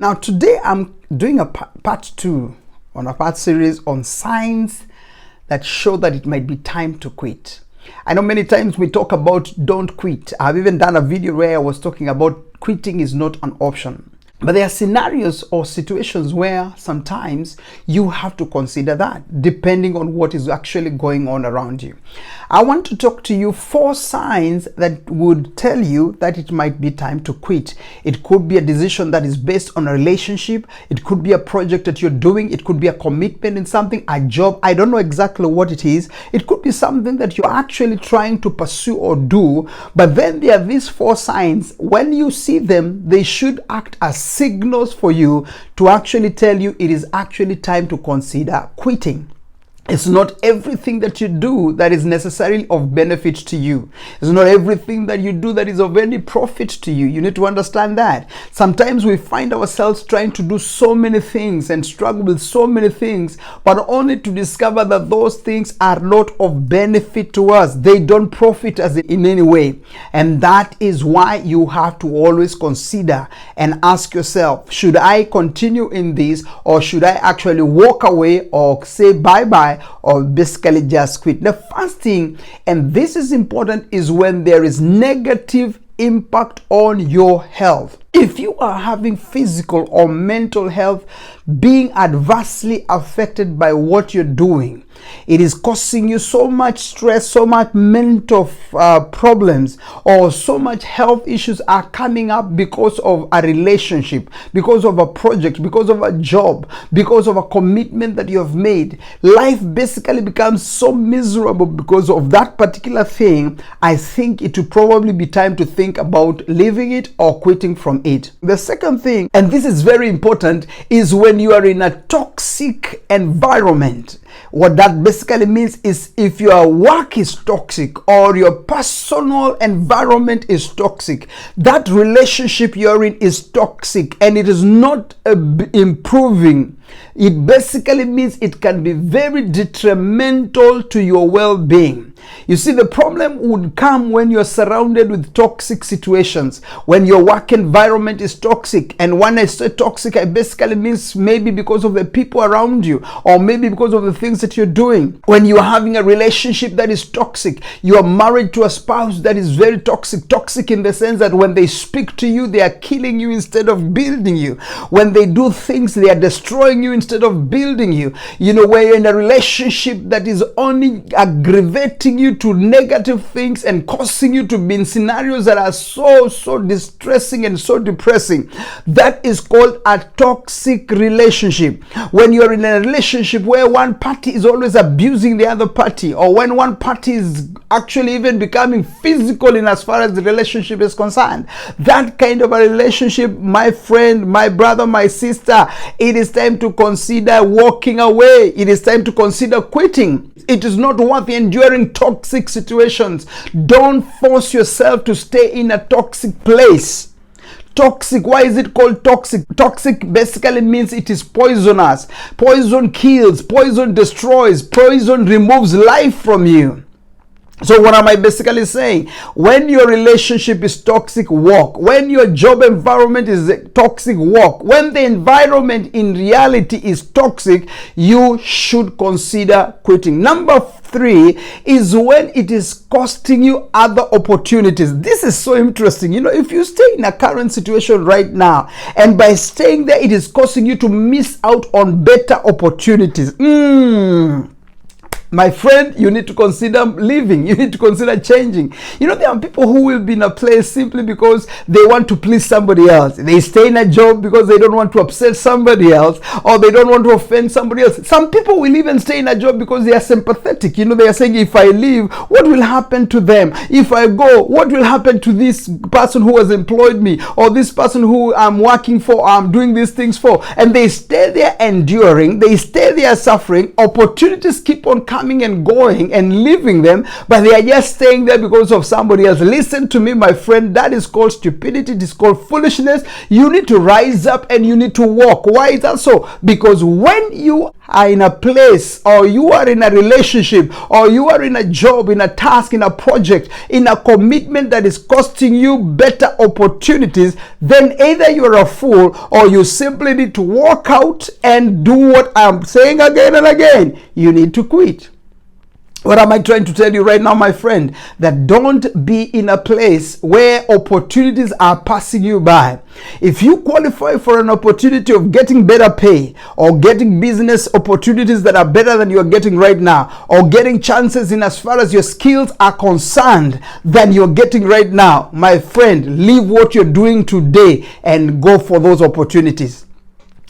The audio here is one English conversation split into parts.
Now today I'm doing a part 2 on a part series on signs that show that it might be time to quit. I know many times we talk about don't quit. I've even done a video where I was talking about quitting is not an option. But there are scenarios or situations where sometimes you have to consider that depending on what is actually going on around you. I want to talk to you 4 signs that would tell you that it might be time to quit. It could be a decision that is based on a relationship. It could be a project that you're doing. It could be a commitment in something, a job. I don't know exactly what it is. It could be something that you're actually trying to pursue or do. But then there are these 4 signs. When you see them, they should act as signals for you to actually tell you it is actually time to consider quitting. It's not everything that you do that is necessarily of benefit to you. It's not everything that you do that is of any profit to you. You need to understand that. Sometimes we find ourselves trying to do so many things and struggle with so many things, but only to discover that those things are not of benefit to us. They don't profit us in any way. And that is why you have to always consider and ask yourself, should I continue in this, or should I actually walk away or say bye-bye, or basically just quit? The first thing, and this is important, is when there is negative impact on your health. If you are having physical or mental health being adversely affected by what you're doing, it is causing you so much stress, so much mental problems, or so much health issues are coming up because of a relationship, because of a project, because of a job, because of a commitment that you have made. Life basically becomes so miserable because of that particular thing. I think it will probably be time to think about leaving it or quitting from it. The second thing, and this is very important, is when you are in a toxic environment. What that basically means is if your work is toxic or your personal environment is toxic, that relationship you're in is toxic and it is not improving. It basically means it can be very detrimental to your well-being. You see, the problem would come when you're surrounded with toxic situations, when your work environment is toxic. And when I say toxic, I basically means maybe because of the people around you, or maybe because of the things that you're doing. When you're having a relationship that is toxic, you are married to a spouse that is very toxic. Toxic in the sense that when they speak to you, they are killing you instead of building you. When they do things, they are destroying you instead of building you. You know, when you're in a relationship that is only aggravating you to negative things and causing you to be in scenarios that are so distressing and so depressing, that is called a toxic relationship. When you're in a relationship where one party is always abusing the other party, or when one party is actually even becoming physical in as far as the relationship is concerned, that kind of a relationship, my friend, my brother, my sister, it is time to consider walking away. It is time to consider quitting. It is not worth enduring toxic situations. Don't force yourself to stay in a toxic place. Toxic, why is it called toxic? Toxic basically means it is poisonous. Poison kills, poison destroys, poison removes life from you. So what am I basically saying? When your relationship is toxic, walk. When your job environment is toxic, walk. When the environment in reality is toxic, you should consider quitting. Number 3 is when it is costing you other opportunities. This is so interesting. You know, if you stay in a current situation right now, and by staying there, it is causing you to miss out on better opportunities. My friend, you need to consider leaving. You need to consider changing. You know, there are people who will be in a place simply because they want to please somebody else. They stay in a job because they don't want to upset somebody else, or they don't want to offend somebody else. Some people will even stay in a job because they are sympathetic. You know, they are saying, if I leave, what will happen to them? If I go, what will happen to this person who has employed me, or this person who I'm working for, I'm doing these things for? And they stay there enduring. They stay there suffering. Opportunities keep on coming coming and going and leaving them, but they are just staying there because of somebody else. Listen to me, my friend. That is called stupidity. It is called foolishness. You need to rise up and you need to walk. Why is that so? Because when you are in a place, or you are in a relationship, or you are in a job, in a task, in a project, in a commitment that is costing you better opportunities, then either you're a fool or you simply need to walk out and do what I'm saying again and again. You need to quit. What am I trying to tell you right now, my friend? That don't be in a place where opportunities are passing you by. If you qualify for an opportunity of getting better pay, or getting business opportunities that are better than you're getting right now, or getting chances in as far as your skills are concerned than you're getting right now, my friend, leave what you're doing today and go for those opportunities.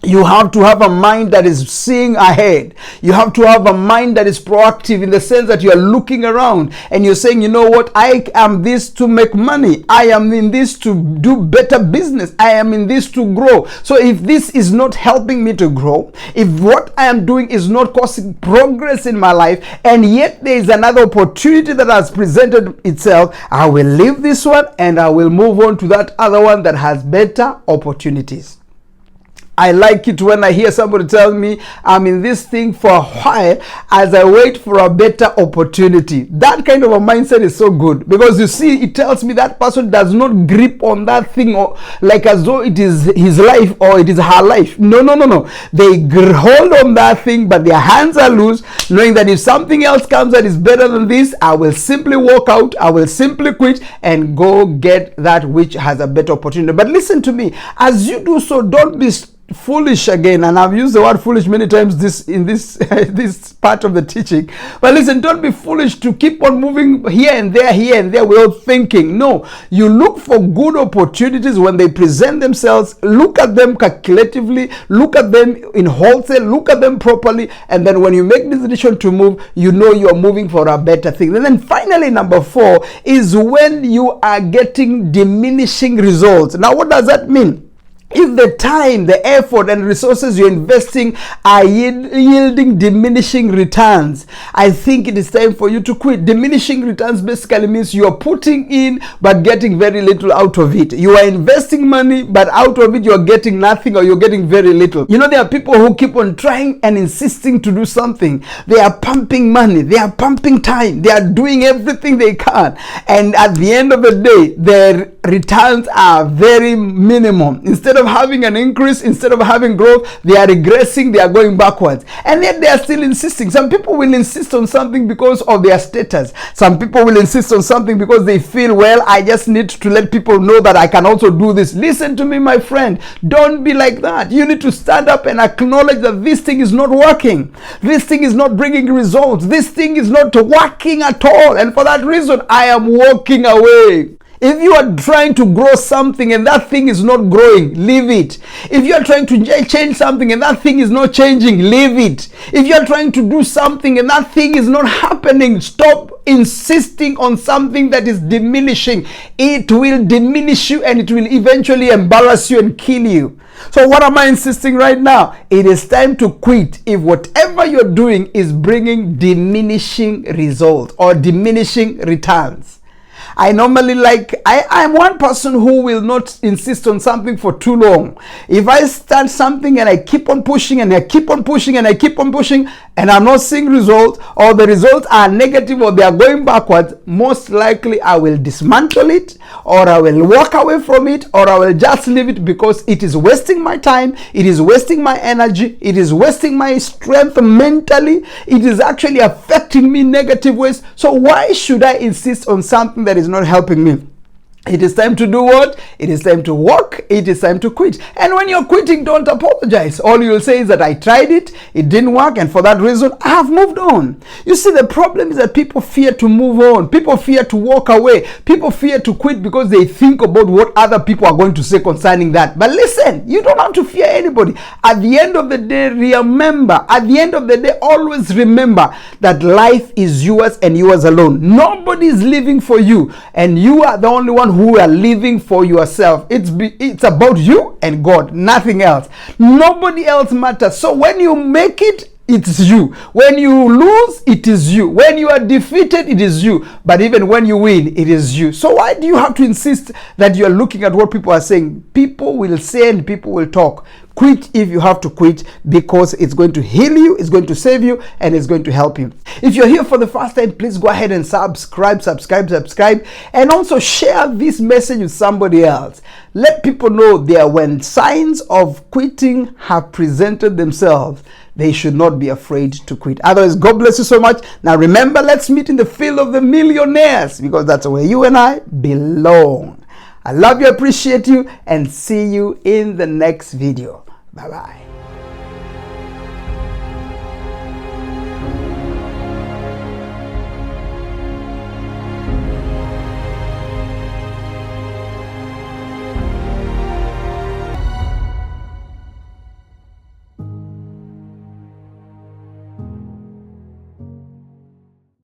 You have to have a mind that is seeing ahead. You have to have a mind that is proactive, in the sense that you are looking around and you're saying, you know what, I am this to make money. I am in this to do better business. I am in this to grow. So if this is not helping me to grow, if what I am doing is not causing progress in my life, and yet there is another opportunity that has presented itself, I will leave this one and I will move on to that other one that has better opportunities. I like it when I hear somebody tell me, I'm in this thing for a while as I wait for a better opportunity. That kind of a mindset is so good, because you see, it tells me that person does not grip on that thing or like as though it is his life or it is her life. No. They hold on that thing, but their hands are loose, knowing that if something else comes that is better than this, I will simply walk out, I will simply quit and go get that which has a better opportunity. But listen to me, as you do so, don't be foolish again, and I've used the word foolish many times in this part of the teaching. But listen, don't be foolish to keep on moving here and there without thinking. No, you look for good opportunities when they present themselves. Look at them calculatively, look at them in wholesale, look at them properly, and then when you make the decision to move, you know you are moving for a better thing. And then finally, number 4 is when you are getting diminishing results. Now, what does that mean? If the time, the effort and resources you're investing are yielding diminishing returns, I think it is time for you to quit. Diminishing returns basically means you're putting in but getting very little out of it. You are investing money, but out of it you're getting nothing, or you're getting very little. You know, there are people who keep on trying and insisting to do something. They are pumping money, they are pumping time, they are doing everything they can, and at the end of the day, their returns are very minimum. Instead of having an increase, instead of having growth, they are regressing, they are going backwards. And yet they are still insisting. Some people will insist on something because of their status. Some people will insist on something because they feel, well, I just need to let people know that I can also do this. Listen to me, my friend. Don't be like that. You need to stand up and acknowledge that this thing is not working. This thing is not bringing results. This thing is not working at all. And for that reason, I am walking away. If you are trying to grow something and that thing is not growing, leave it. If you are trying to change something and that thing is not changing, leave it. If you are trying to do something and that thing is not happening, stop insisting on something that is diminishing. It will diminish you and it will eventually embarrass you and kill you. So what am I insisting right now? It is time to quit if whatever you're doing is bringing diminishing results or diminishing returns. I normally I'm one person who will not insist on something for too long. If I start something and I keep on pushing and I keep on pushing and I keep on pushing and I'm not seeing results, or the results are negative or they are going backwards, most likely I will dismantle it, or I will walk away from it, or I will just leave it, because it is wasting my time, it is wasting my energy, it is wasting my strength mentally, it is actually affecting me negative ways. So why should I insist on something that is not helping me? It is time to do what? It is time to walk. It is time to quit. And when you're quitting, don't apologize. All you'll say is that I tried it, it didn't work, and for that reason, I have moved on. You see, the problem is that people fear to move on. People fear to walk away. People fear to quit because they think about what other people are going to say concerning that. But listen, you don't have to fear anybody. At the end of the day, always remember that life is yours and yours alone. Nobody is living for you, and you are the only one who are living for yourself. It's about you and God, nothing else. Nobody else matters. So when you make it, it's you. When you lose, it is you. When you are defeated, it is you. But even when you win, it is you. So why do you have to insist that you are looking at what people are saying? People will say and people will talk. Quit if you have to quit, because it's going to heal you, it's going to save you, and it's going to help you. If you're here for the first time, please go ahead and subscribe, and also share this message with somebody else. Let people know that when signs of quitting have presented themselves, they should not be afraid to quit. Otherwise, God bless you so much. Now remember, let's meet in the field of the millionaires, because that's where you and I belong. I love you, appreciate you, and see you in the next video. Bye-bye.